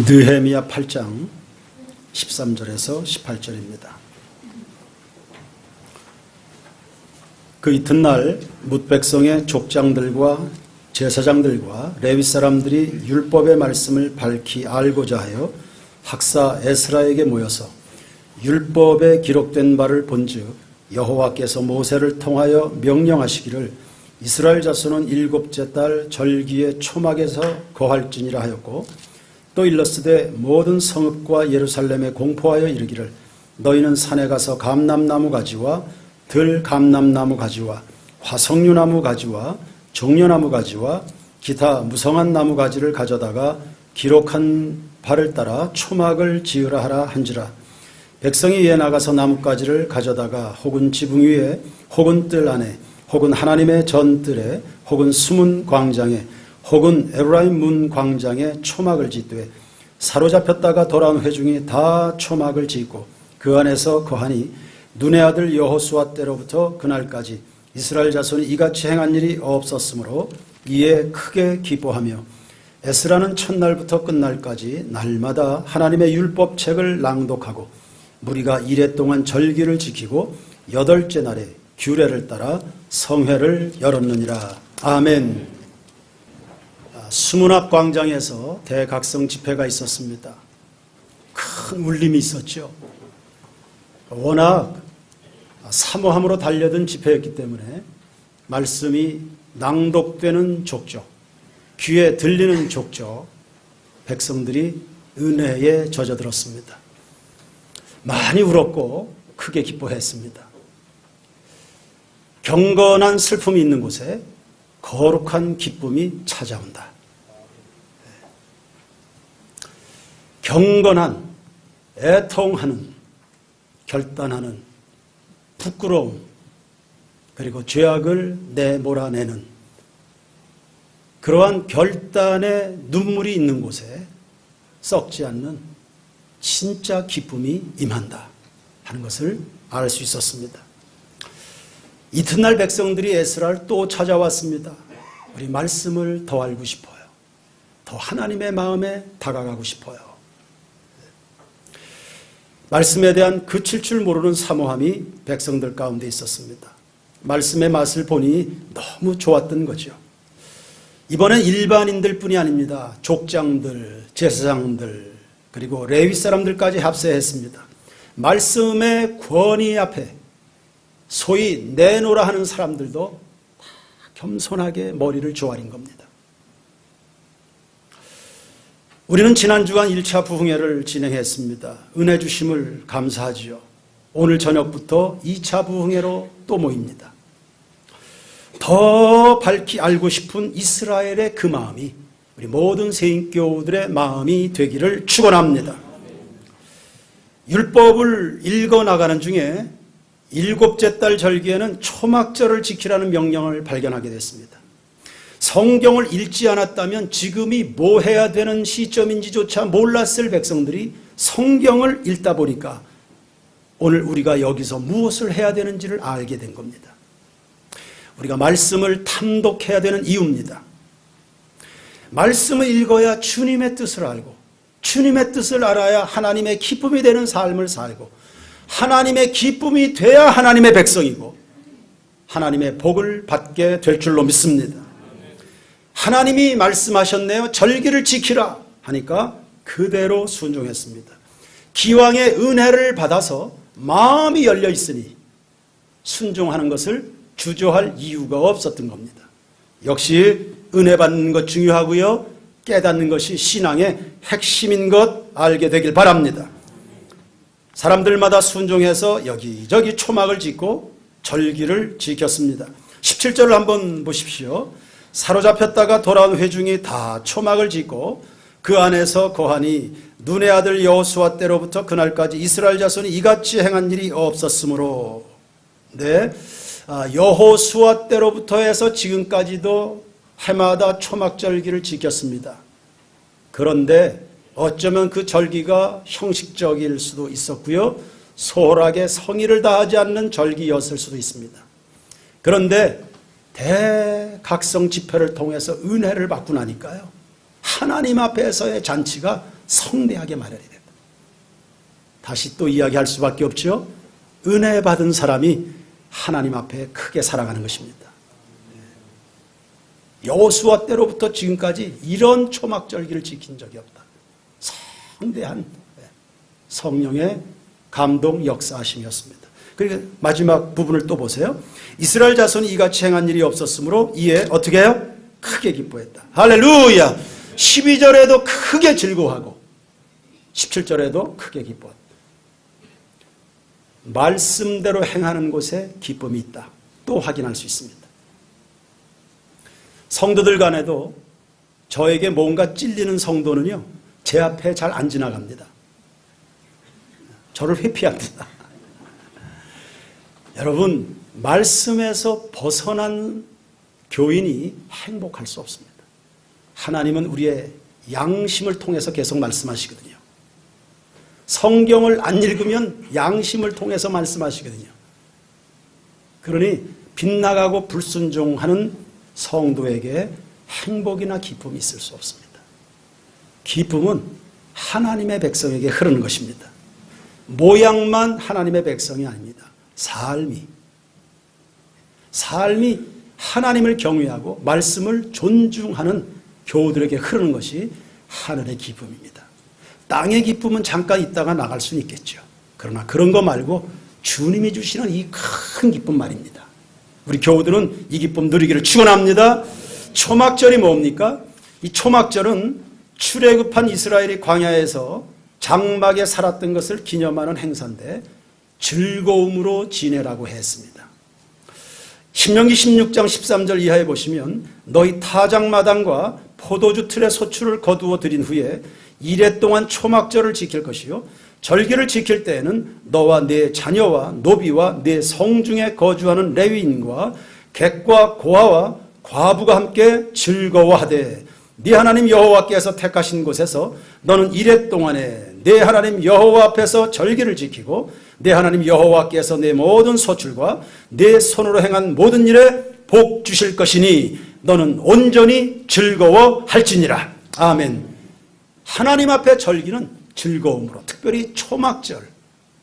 느헤미야 8장 13절에서 18절입니다. 그 이튿날 뭇 백성의 족장들과 제사장들과 레위 사람들이 율법의 말씀을 밝히 알고자 하여 학사 에스라에게 모여서 율법에 기록된 바를 본즉 여호와께서 모세를 통하여 명령하시기를 이스라엘 자손은 일곱째 달 절기의 초막에서 거할지니라 하였고, 또 일렀으되 모든 성읍과 예루살렘에 공포하여 이르기를 너희는 산에 가서 감람나무 가지와 들감람나무 가지와 화석류나무 가지와 종려나무 가지와 기타 무성한 나무 가지를 가져다가 기록한 바를 따라 초막을 지으라 하라 한지라. 백성이 이에 나가서 나뭇가지를 가져다가 혹은 지붕 위에 혹은 뜰 안에 혹은 하나님의 전뜰에 혹은 숨은 광장에 혹은 에루라임 문 광장에 초막을 짓되 사로잡혔다가 돌아온 회중이 다 초막을 짓고 그 안에서 거하니 눈의 아들 여호수아 때로부터 그날까지 이스라엘 자손이 이같이 행한 일이 없었으므로 이에 크게 기뻐하며 에스라는 첫날부터 끝날까지 날마다 하나님의 율법책을 낭독하고 무리가 이레 동안 절기를 지키고 여덟째 날에 규례를 따라 성회를 열었느니라. 아멘. 수문학 광장에서 대각성 집회가 있었습니다. 큰 울림이 있었죠. 워낙 사모함으로 달려든 집회였기 때문에 말씀이 낭독되는 족족, 귀에 들리는 족족, 백성들이 은혜에 젖어들었습니다. 많이 울었고 크게 기뻐했습니다. 경건한 슬픔이 있는 곳에 거룩한 기쁨이 찾아온다. 경건한, 애통하는, 결단하는, 부끄러움, 그리고 죄악을 내몰아내는 그러한 결단의 눈물이 있는 곳에 썩지 않는 진짜 기쁨이 임한다 하는 것을 알 수 있었습니다. 이튿날 백성들이 에스라를 또 찾아왔습니다. 우리 말씀을 더 알고 싶어요. 더 하나님의 마음에 다가가고 싶어요. 말씀에 대한 그칠 줄 모르는 사모함이 백성들 가운데 있었습니다. 말씀의 맛을 보니 너무 좋았던 거죠. 이번엔 일반인들 뿐이 아닙니다. 족장들, 제사장들, 그리고 레위 사람들까지 합세했습니다. 말씀의 권위 앞에 소위 내노라 하는 사람들도 겸손하게 머리를 조아린 겁니다. 우리는 지난 주간 1차 부흥회를 진행했습니다. 은혜 주심을 감사하지요. 오늘 저녁부터 2차 부흥회로 또 모입니다. 더 밝히 알고 싶은 이스라엘의 그 마음이 우리 모든 세인교우들의 마음이 되기를 축원합니다. 율법을 읽어나가는 중에 일곱째 달 절기에는 초막절을 지키라는 명령을 발견하게 됐습니다. 성경을 읽지 않았다면 지금이 뭐 해야 되는 시점인지조차 몰랐을 백성들이 성경을 읽다 보니까 오늘 우리가 여기서 무엇을 해야 되는지를 알게 된 겁니다. 우리가 말씀을 탐독해야 되는 이유입니다. 말씀을 읽어야 주님의 뜻을 알고 주님의 뜻을 알아야 하나님의 기쁨이 되는 삶을 살고 하나님의 기쁨이 돼야 하나님의 백성이고 하나님의 복을 받게 될 줄로 믿습니다. 하나님이 말씀하셨네요. 절기를 지키라 하니까 그대로 순종했습니다. 기왕의 은혜를 받아서 마음이 열려 있으니 순종하는 것을 주저할 이유가 없었던 겁니다. 역시 은혜 받는 것 중요하고요. 깨닫는 것이 신앙의 핵심인 것 알게 되길 바랍니다. 사람들마다 순종해서 여기저기 초막을 짓고 절기를 지켰습니다. 17절을 한번 보십시오. 사로잡혔다가 돌아온 회중이 다 초막을 짓고 그 안에서 거하니 눈의 아들 여호수아 때로부터 그날까지 이스라엘 자손이 이같이 행한 일이 없었으므로. 네, 여호수아 때로부터 해서 지금까지도 해마다 초막절기를 지켰습니다. 그런데 어쩌면 그 절기가 형식적일 수도 있었고요. 소홀하게 성의를 다하지 않는 절기였을 수도 있습니다. 그런데 대각성 집회를 통해서 은혜를 받고 나니까요. 하나님 앞에서의 잔치가 성대하게 마련이 된다. 다시 또 이야기할 수밖에 없죠. 은혜 받은 사람이 하나님 앞에 크게 살아가는 것입니다. 여호수아 때로부터 지금까지 이런 초막절기를 지킨 적이 없다. 성대한 성령의 감동 역사하심이었습니다. 그리고 마지막 부분을 또 보세요. 이스라엘 자손이 이같이 행한 일이 없었으므로 이에 어떻게 해요? 크게 기뻐했다. 할렐루야. 12절에도 크게 즐거워하고 17절에도 크게 기뻐했다. 말씀대로 행하는 곳에 기쁨이 있다. 또 확인할 수 있습니다. 성도들 간에도 저에게 뭔가 찔리는 성도는요, 제 앞에 잘 안 지나갑니다. 저를 회피합니다. 여러분, 말씀에서 벗어난 교인이 행복할 수 없습니다. 하나님은 우리의 양심을 통해서 계속 말씀하시거든요. 성경을 안 읽으면 양심을 통해서 말씀하시거든요. 그러니 빗나가고 불순종하는 성도에게 행복이나 기쁨이 있을 수 없습니다. 기쁨은 하나님의 백성에게 흐르는 것입니다. 모양만 하나님의 백성이 아닙니다. 삶이 하나님을 경외하고 말씀을 존중하는 교우들에게 흐르는 것이 하늘의 기쁨입니다. 땅의 기쁨은 잠깐 있다가 나갈 수는 있겠죠. 그러나 그런 거 말고 주님이 주시는 이 큰 기쁨 말입니다. 우리 교우들은 이 기쁨 누리기를 축원합니다. 초막절이 뭡니까? 이 초막절은 출애굽한 이스라엘이 광야에서 장막에 살았던 것을 기념하는 행사인데 즐거움으로 지내라고 했습니다. 신명기 16장 13절 이하에 보시면 너희 타작마당과 포도주 틀의 소출을 거두어 드린 후에 이래 동안 초막절을 지킬 것이요 절기를 지킬 때에는 너와 네 자녀와 노비와 네 성중에 거주하는 레위인과 객과 고아와 과부가 함께 즐거워하되 네 하나님 여호와께서 택하신 곳에서 너는 이래 동안에 네 하나님 여호와 앞에서 절기를 지키고 네 하나님 여호와께서 네 모든 소출과 네 손으로 행한 모든 일에 복 주실 것이니 너는 온전히 즐거워할지니라. 아멘. 하나님 앞에 절기는 즐거움으로, 특별히 초막절,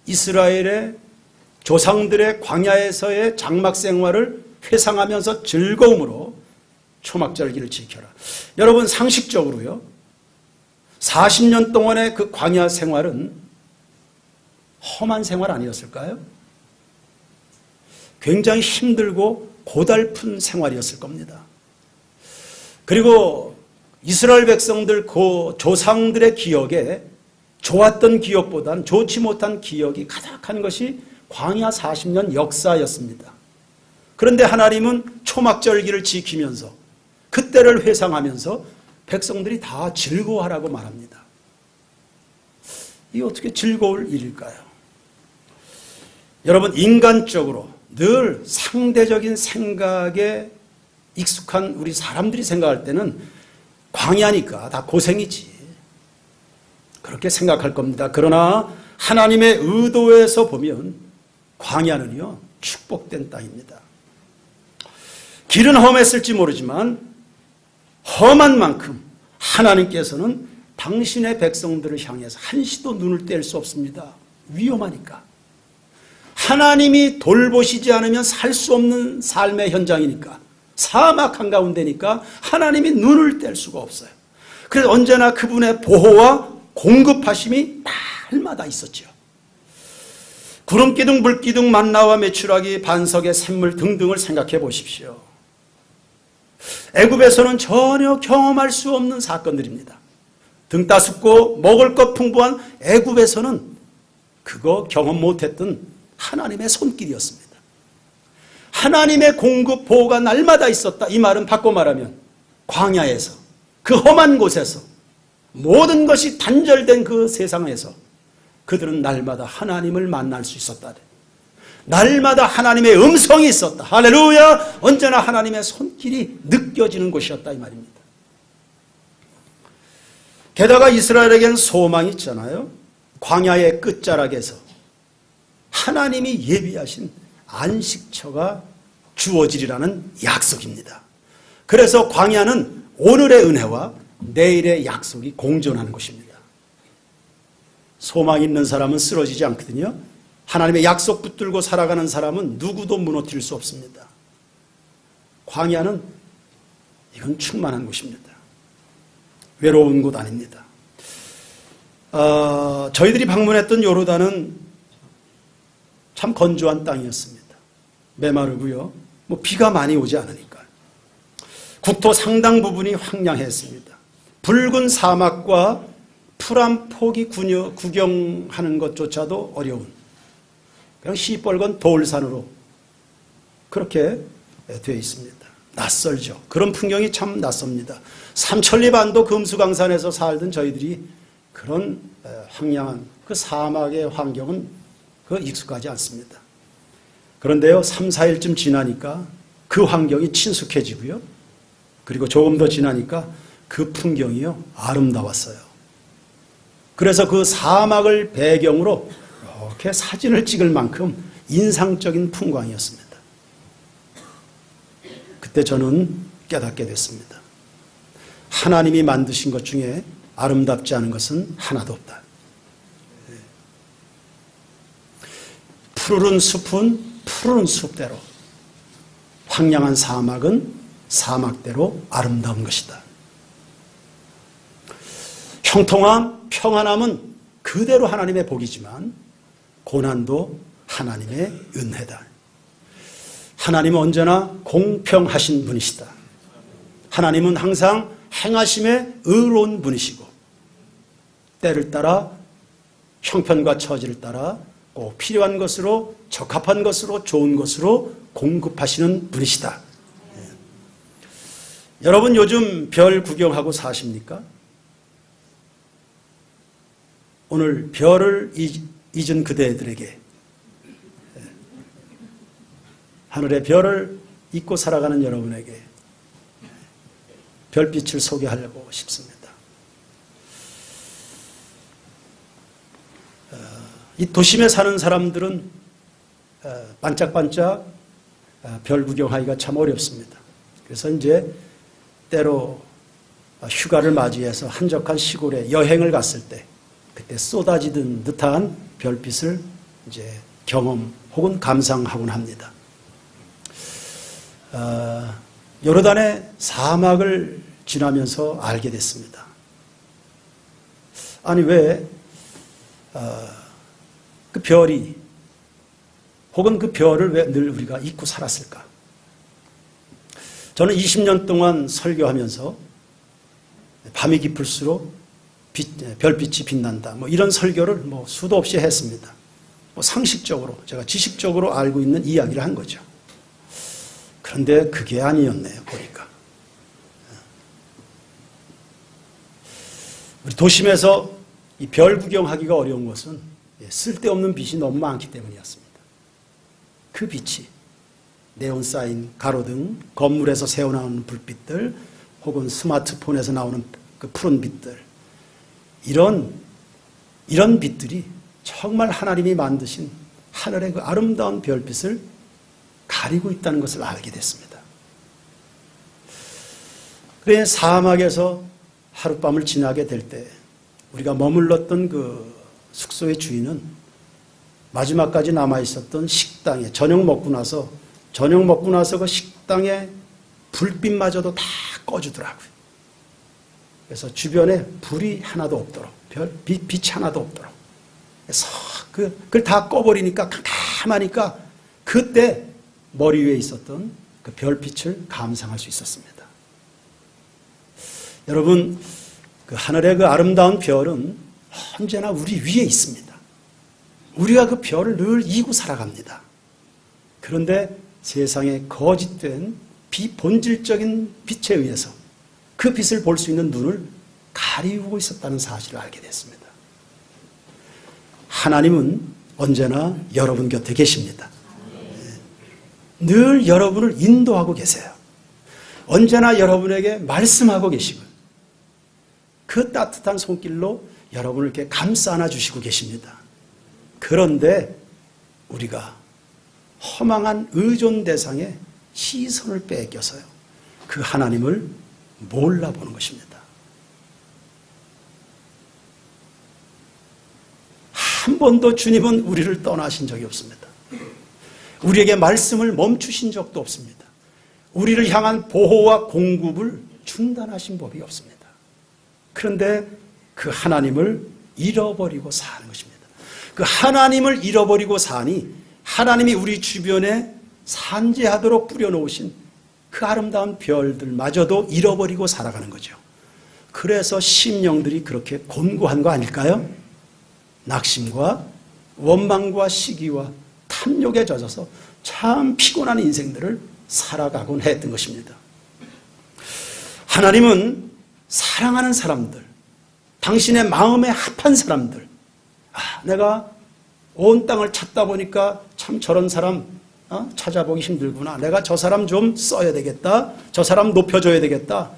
이스라엘의 조상들의 광야에서의 장막 생활을 회상하면서 즐거움으로 초막절기를 지켜라. 여러분, 상식적으로요, 40년 동안의 그 광야 생활은 험한 생활 아니었을까요? 굉장히 힘들고 고달픈 생활이었을 겁니다. 그리고 이스라엘 백성들 그 조상들의 기억에 좋았던 기억보다는 좋지 못한 기억이 가득한 것이 광야 40년 역사였습니다. 그런데 하나님은 초막절기를 지키면서 그때를 회상하면서 백성들이 다 즐거워하라고 말합니다. 이게 어떻게 즐거울 일일까요? 여러분, 인간적으로 늘 상대적인 생각에 익숙한 우리 사람들이 생각할 때는 광야니까 다 고생이지, 그렇게 생각할 겁니다. 그러나 하나님의 의도에서 보면 광야는요, 축복된 땅입니다. 길은 험했을지 모르지만 험한 만큼 하나님께서는 당신의 백성들을 향해서 한시도 눈을 뗄 수 없습니다. 위험하니까. 하나님이 돌보시지 않으면 살 수 없는 삶의 현장이니까, 사막 한가운데니까 하나님이 눈을 뗄 수가 없어요. 그래서 언제나 그분의 보호와 공급하심이 날마다 있었죠. 구름기둥, 물기둥, 만나와 메추라기, 반석의 샘물 등등을 생각해 보십시오. 애굽에서는 전혀 경험할 수 없는 사건들입니다. 등 따숩고 먹을 것 풍부한 애굽에서는 그거 경험 못했던 하나님의 손길이었습니다. 하나님의 공급 보호가 날마다 있었다. 이 말은 바꿔 말하면 광야에서, 그 험한 곳에서, 모든 것이 단절된 그 세상에서 그들은 날마다 하나님을 만날 수 있었다. 날마다 하나님의 음성이 있었다. 할렐루야! 언제나 하나님의 손길이 느껴지는 곳이었다, 이 말입니다. 게다가 이스라엘에겐 소망이 있잖아요. 광야의 끝자락에서 하나님이 예비하신 안식처가 주어지리라는 약속입니다. 그래서 광야는 오늘의 은혜와 내일의 약속이 공존하는 것입니다. 소망 있는 사람은 쓰러지지 않거든요. 하나님의 약속 붙들고 살아가는 사람은 누구도 무너뜨릴 수 없습니다. 광야는 이건 충만한 곳입니다. 외로운 곳 아닙니다. 저희들이 방문했던 요르단은 참 건조한 땅이었습니다. 메마르고요. 비가 많이 오지 않으니까. 국토 상당 부분이 황량했습니다. 붉은 사막과 풀한 폭이 구경하는 것조차도 어려운 그냥 시뻘건 돌산으로 그렇게 되어 있습니다. 낯설죠. 그런 풍경이 참 낯섭니다. 삼천리 반도 금수강산에서 살던 저희들이 그런 황량한 그 사막의 환경은 익숙하지 않습니다. 그런데요, 3, 4일쯤 지나니까 그 환경이 친숙해지고요. 그리고 조금 더 지나니까 그 풍경이요, 아름다웠어요. 그래서 그 사막을 배경으로 이렇게 사진을 찍을 만큼 인상적인 풍광이었습니다. 그때 저는 깨닫게 됐습니다. 하나님이 만드신 것 중에 아름답지 않은 것은 하나도 없다. 푸르른 숲은 푸르른 숲대로, 황량한 사막은 사막대로 아름다운 것이다. 형통함, 평안함은 그대로 하나님의 복이지만 고난도 하나님의 은혜다. 하나님은 언제나 공평하신 분이시다. 하나님은 항상 행하심에 의로운 분이시고 때를 따라 형편과 처지를 따라 꼭 필요한 것으로 적합한 것으로 좋은 것으로 공급하시는 분이시다. 여러분 요즘 별 구경하고 사십니까? 오늘 별을 잊은 그대들에게 하늘의 별을 잊고 살아가는 여러분에게 별빛을 소개하려고 싶습니다. 이 도심에 사는 사람들은 반짝반짝 별 구경하기가 참 어렵습니다. 그래서 이제 때로 휴가를 맞이해서 한적한 시골에 여행을 갔을 때 그때 쏟아지던 듯한 별빛을 이제 경험 혹은 감상하곤 합니다. 요르단의 사막을 지나면서 알게 됐습니다. 아니 왜 그 별이 혹은 그 별을 왜 늘 우리가 잊고 살았을까? 저는 20년 동안 설교하면서 밤이 깊을수록 별빛이 빛난다. 이런 설교를 수도 없이 했습니다. 상식적으로 제가 지식적으로 알고 있는 이야기를 한 거죠. 그런데 그게 아니었네요. 보니까 우리 도심에서 이 별 구경하기가 어려운 것은 쓸데없는 빛이 너무 많기 때문이었습니다. 그 빛이 네온 사인, 가로등, 건물에서 새어나오는 불빛들 혹은 스마트폰에서 나오는 그 푸른 빛들 이런 빛들이 정말 하나님이 만드신 하늘의 그 아름다운 별빛을 가리고 있다는 것을 알게 됐습니다. 그래 사막에서 하룻밤을 지나게 될 때 우리가 머물렀던 그 숙소의 주인은 마지막까지 남아있었던 식당에 저녁 먹고 나서 그 식당에 불빛마저도 다 꺼주더라고요. 그래서 주변에 불이 하나도 없도록 빛이 하나도 없도록 그래서 그걸 다 꺼버리니까 깜깜하니까 그때 머리 위에 있었던 그 별빛을 감상할 수 있었습니다. 여러분 그 하늘의 그 아름다운 별은 언제나 우리 위에 있습니다. 우리가 그 별을 늘 이고 살아갑니다. 그런데 세상에 거짓된 비본질적인 빛에 의해서 그 빛을 볼 수 있는 눈을 가리우고 있었다는 사실을 알게 됐습니다. 하나님은 언제나 여러분 곁에 계십니다. 늘 여러분을 인도하고 계세요. 언제나 여러분에게 말씀하고 계시고 그 따뜻한 손길로 여러분을 이렇게 감싸 안아주시고 계십니다. 그런데 우리가 허망한 의존 대상에 시선을 빼앗겨서요. 그 하나님을 몰라보는 것입니다. 한 번도 주님은 우리를 떠나신 적이 없습니다. 우리에게 말씀을 멈추신 적도 없습니다. 우리를 향한 보호와 공급을 중단하신 법이 없습니다. 그런데 그 하나님을 잃어버리고 사는 것입니다. 그 하나님을 잃어버리고 사니 하나님이 우리 주변에 산재하도록 뿌려놓으신 그 아름다운 별들마저도 잃어버리고 살아가는 거죠. 그래서 심령들이 그렇게 곤고한 거 아닐까요? 낙심과 원망과 시기와 탐욕에 젖어서 참 피곤한 인생들을 살아가곤 했던 것입니다. 하나님은 사랑하는 사람들, 당신의 마음에 합한 사람들, 내가 온 땅을 찾다 보니까 참 저런 사람 찾아보기 힘들구나. 내가 저 사람 좀 써야 되겠다. 저 사람 높여줘야 되겠다.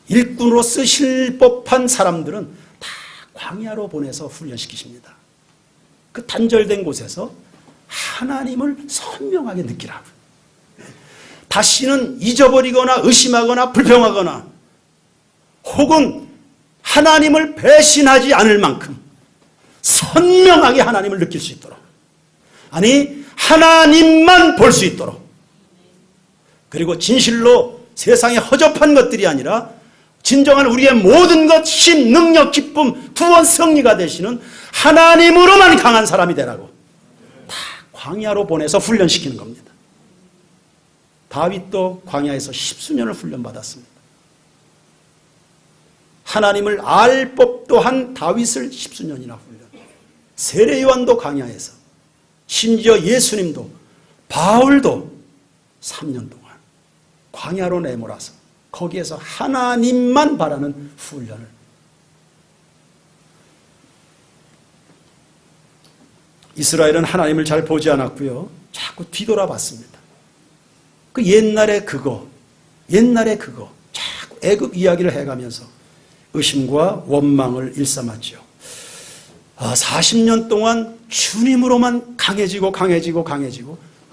일꾼으로 쓰실 법한 사람들은 다 광야로 보내서 훈련시키십니다. 그 단절된 곳에서 하나님을 선명하게 느끼라고. 다시는 잊어버리거나 의심하거나 불평하거나 혹은 하나님을 배신하지 않을 만큼 선명하게 하나님을 느낄 수 있도록, 아니 하나님만 볼 수 있도록, 그리고 진실로 세상에 허접한 것들이 아니라 진정한 우리의 모든 것, 힘, 능력, 기쁨, 구원, 승리가 되시는 하나님으로만 강한 사람이 되라고 다 광야로 보내서 훈련시키는 겁니다. 다윗도 광야에서 10수년을 훈련받았습니다. 하나님을 알 법도 한 다윗을 10수년이나 훈련. 세례요한도 광야에서, 심지어 예수님도, 바울도 3년 동안 광야로 내몰아서 거기에서 하나님만 바라는 훈련을. 이스라엘은 하나님을 잘 보지 않았고요. 자꾸 뒤돌아봤습니다. 그 옛날에 그거 자꾸 애굽 이야기를 해가면서 의심과 원망을 일삼았죠. 40년 동안 주님으로만 강해지고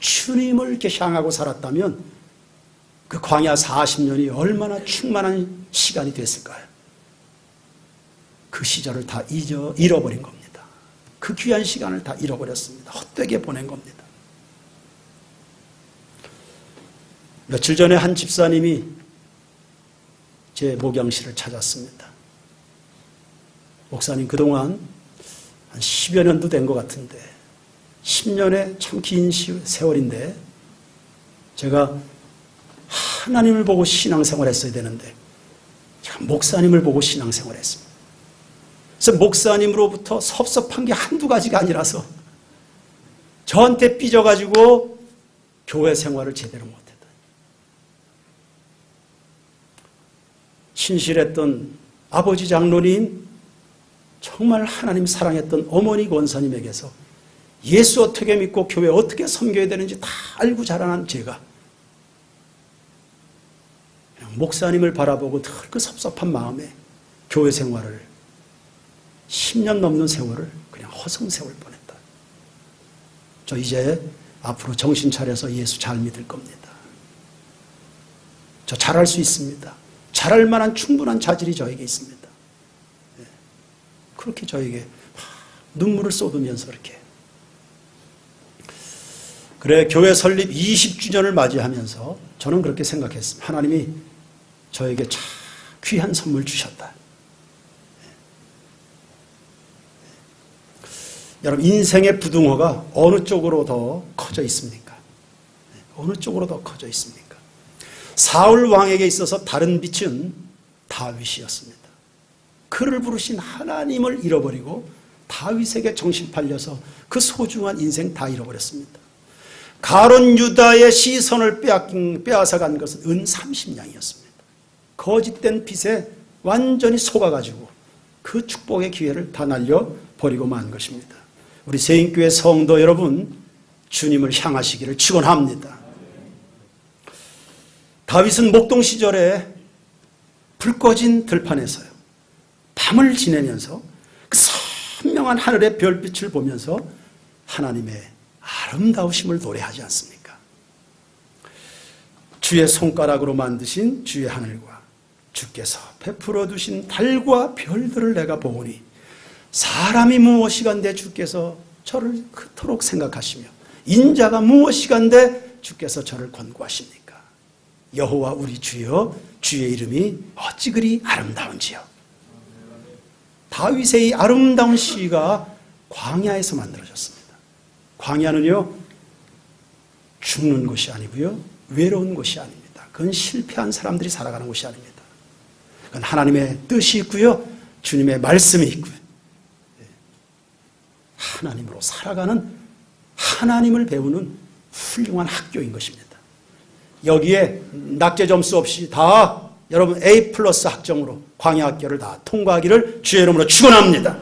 주님을 이렇게 향하고 살았다면 그 광야 40년이 얼마나 충만한 시간이 됐을까요? 그 시절을 다 잃어버린 겁니다. 그 귀한 시간을 다 잃어버렸습니다. 헛되게 보낸 겁니다. 며칠 전에 한 집사님이 제 목양실을 찾았습니다. 목사님, 그동안 한 10여 년도 된 것 같은데 10년에 참 긴 세월인데 제가 하나님을 보고 신앙생활 했어야 되는데 제가 목사님을 보고 신앙생활 했습니다. 그래서 목사님으로부터 섭섭한 게 한두 가지가 아니라서 저한테 삐져가지고 교회 생활을 제대로 못했다. 신실했던 아버지 장로님, 정말 하나님 사랑했던 어머니 권사님에게서 예수 어떻게 믿고 교회 어떻게 섬겨야 되는지 다 알고 자라난 제가 그냥 목사님을 바라보고 늘 그 섭섭한 마음에 교회 생활을 10년 넘는 세월을 그냥 허송세월 보냈다. 저 이제 앞으로 정신 차려서 예수 잘 믿을 겁니다. 저 잘할 수 있습니다. 잘할 만한 충분한 자질이 저에게 있습니다. 그렇게 저에게 눈물을 쏟으면서 이렇게. 그래, 교회 설립 20주년을 맞이하면서 저는 그렇게 생각했습니다. 하나님이 저에게 참 귀한 선물 주셨다. 여러분, 인생의 부등호가 어느 쪽으로 더 커져 있습니까? 어느 쪽으로 더 커져 있습니까? 사울 왕에게 있어서 다른 빛은 다윗이었습니다. 그를 부르신 하나님을 잃어버리고 다윗에게 정신 팔려서 그 소중한 인생 다 잃어버렸습니다. 가론 유다의 시선을 빼앗아간 것은 은 30냥이었습니다. 거짓된 빛에 완전히 속아가지고 그 축복의 기회를 다 날려버리고 만 것입니다. 우리 세인교회 성도 여러분, 주님을 향하시기를 축원합니다. 다윗은 목동 시절에 불 꺼진 들판에서요, 밤을 지내면서 그 선명한 하늘의 별빛을 보면서 하나님의 아름다우심을 노래하지 않습니까? 주의 손가락으로 만드신 주의 하늘과 주께서 베풀어 두신 달과 별들을 내가 보오니 사람이 무엇이간데 주께서 저를 그토록 생각하시며 인자가 무엇이간데 주께서 저를 권고하십니까? 여호와 우리 주여, 주의 이름이 어찌 그리 아름다운지요. 다윗의 이 아름다운 시가 광야에서 만들어졌습니다. 광야는요, 죽는 곳이 아니고요, 외로운 곳이 아닙니다. 그건 실패한 사람들이 살아가는 곳이 아닙니다. 그건 하나님의 뜻이 있고요, 주님의 말씀이 있고요, 하나님으로 살아가는, 하나님을 배우는 훌륭한 학교인 것입니다. 여기에 낙제 점수 없이 다 여러분 A+ 학점으로 광야 학교를 다 통과하기를 주의 이름으로 축원합니다.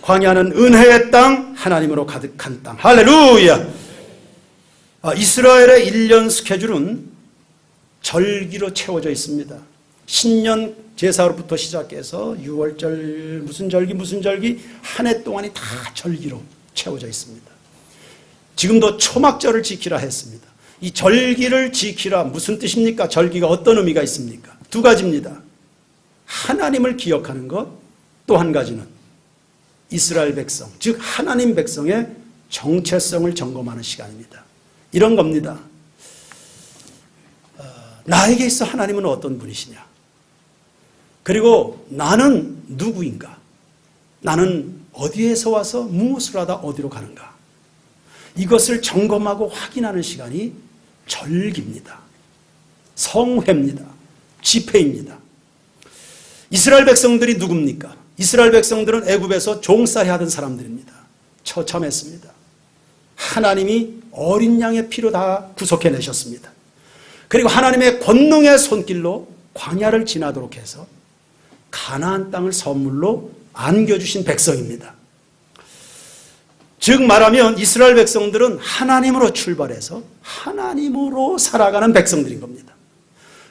광야는 은혜의 땅, 하나님으로 가득한 땅. 할렐루야. 이스라엘의 1년 스케줄은 절기로 채워져 있습니다. 신년 제사로부터 시작해서 6월절 무슨 절기 한 해 동안이 다 절기로 채워져 있습니다. 지금도 초막절을 지키라 했습니다. 이 절기를 지키라 무슨 뜻입니까? 절기가 어떤 의미가 있습니까? 두 가지입니다. 하나님을 기억하는 것, 또 한 가지는 이스라엘 백성, 즉 하나님 백성의 정체성을 점검하는 시간입니다. 이런 겁니다. 나에게 있어 하나님은 어떤 분이시냐? 그리고 나는 누구인가? 나는 어디에서 와서 무엇을 하다 어디로 가는가? 이것을 점검하고 확인하는 시간이 절기입니다. 성회입니다. 집회입니다. 이스라엘 백성들이 누굽니까? 이스라엘 백성들은 애굽에서 종살이 하던 사람들입니다. 처참했습니다. 하나님이 어린 양의 피로 다 구속해내셨습니다. 그리고 하나님의 권능의 손길로 광야를 지나도록 해서 가나안 땅을 선물로 안겨주신 백성입니다. 즉 말하면 이스라엘 백성들은 하나님으로 출발해서 하나님으로 살아가는 백성들인 겁니다.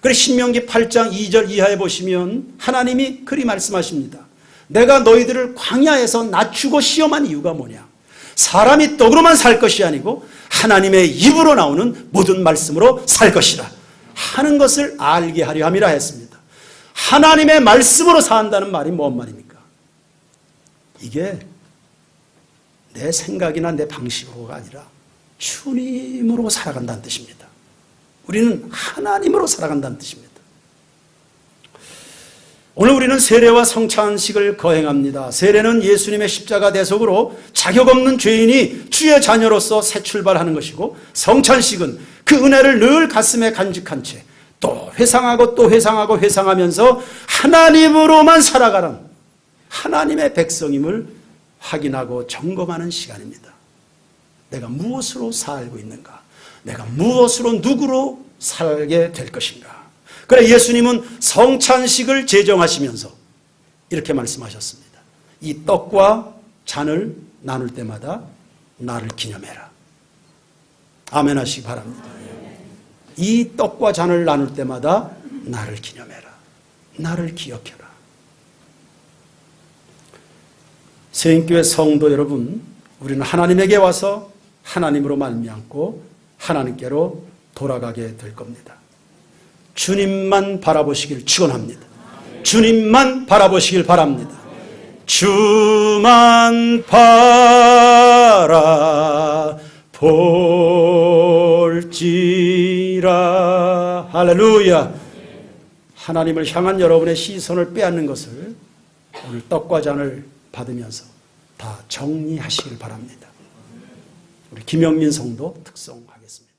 그래서 신명기 8장 2절 이하에 보시면 하나님이 그리 말씀하십니다. 내가 너희들을 광야에서 낮추고 시험한 이유가 뭐냐? 사람이 떡으로만 살 것이 아니고 하나님의 입으로 나오는 모든 말씀으로 살 것이라 하는 것을 알게 하려 함이라 했습니다. 하나님의 말씀으로 산다는 말이 뭔 말입니까? 이게 내 생각이나 내 방식으로가 아니라 주님으로 살아간다는 뜻입니다. 우리는 하나님으로 살아간다는 뜻입니다. 오늘 우리는 세례와 성찬식을 거행합니다. 세례는 예수님의 십자가 대속으로 자격 없는 죄인이 주의 자녀로서 새 출발하는 것이고, 성찬식은 그 은혜를 늘 가슴에 간직한 채 또 회상하고 또 회상하고 회상하면서 하나님으로만 살아가는 하나님의 백성임을 확인하고 점검하는 시간입니다. 내가 무엇으로 살고 있는가? 내가 무엇으로 누구로 살게 될 것인가? 그래 예수님은 성찬식을 제정하시면서 이렇게 말씀하셨습니다. 이 떡과 잔을 나눌 때마다 나를 기념해라. 아멘 하시기 바랍니다. 이 떡과 잔을 나눌 때마다 나를 기념해라. 나를 기억해라. 세인교회 성도 여러분, 우리는 하나님에게 와서 하나님으로 말미암고 하나님께로 돌아가게 될 겁니다. 주님만 바라보시길 축원합니다. 주님만 바라보시길 바랍니다. 주만 바라볼지라. 할렐루야. 하나님을 향한 여러분의 시선을 빼앗는 것을 오늘 떡과 잔을 받으면서 다 정리하시길 바랍니다. 우리 김영민 성도 특송하겠습니다.